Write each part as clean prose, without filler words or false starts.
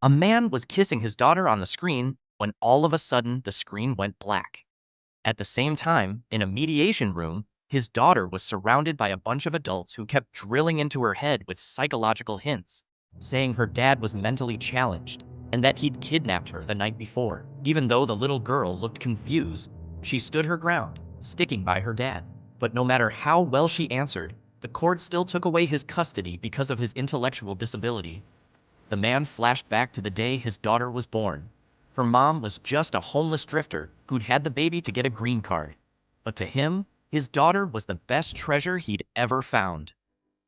A man was kissing his daughter on the screen when all of a sudden the screen went black. At the same time, in a mediation room, his daughter was surrounded by a bunch of adults who kept drilling into her head with psychological hints, saying her dad was mentally challenged and that he'd kidnapped her the night before. Even though the little girl looked confused, she stood her ground, sticking by her dad. But no matter how well she answered, the court still took away his custody because of his intellectual disability. The man flashed back to the day his daughter was born. Her mom was just a homeless drifter who'd had the baby to get a green card. But to him, his daughter was the best treasure he'd ever found.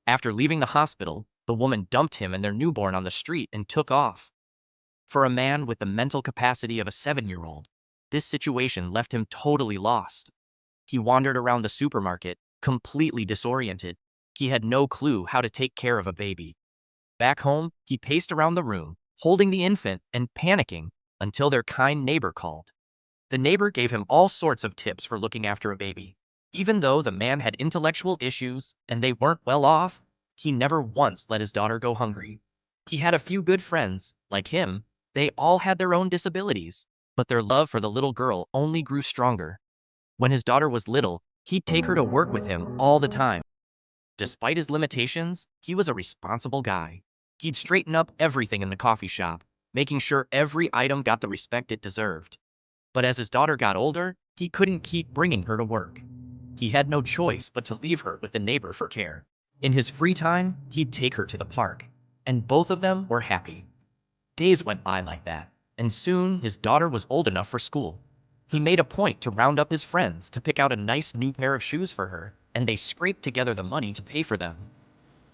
After leaving the hospital, the woman dumped him and their newborn on the street and took off. For a man with the mental capacity of a 7-year-old, this situation left him totally lost. He wandered around the supermarket, completely disoriented. He had no clue how to take care of a baby. Back home, he paced around the room, holding the infant and panicking until their kind neighbor called. The neighbor gave him all sorts of tips for looking after a baby. Even though the man had intellectual issues and they weren't well off, he never once let his daughter go hungry. He had a few good friends, like him. They all had their own disabilities, but their love for the little girl only grew stronger. When his daughter was little, he'd take her to work with him all the time. Despite his limitations, he was a responsible guy. He'd straighten up everything in the coffee shop, making sure every item got the respect it deserved. But as his daughter got older, he couldn't keep bringing her to work. He had no choice but to leave her with the neighbor for care. In his free time, he'd take her to the park, and both of them were happy. Days went by like that, and soon his daughter was old enough for school. He made a point to round up his friends to pick out a nice new pair of shoes for her, and they scraped together the money to pay for them.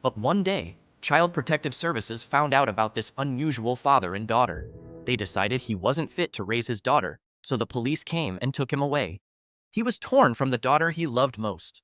But one day, Child Protective Services found out about this unusual father and daughter. They decided he wasn't fit to raise his daughter, so the police came and took him away. He was torn from the daughter he loved most.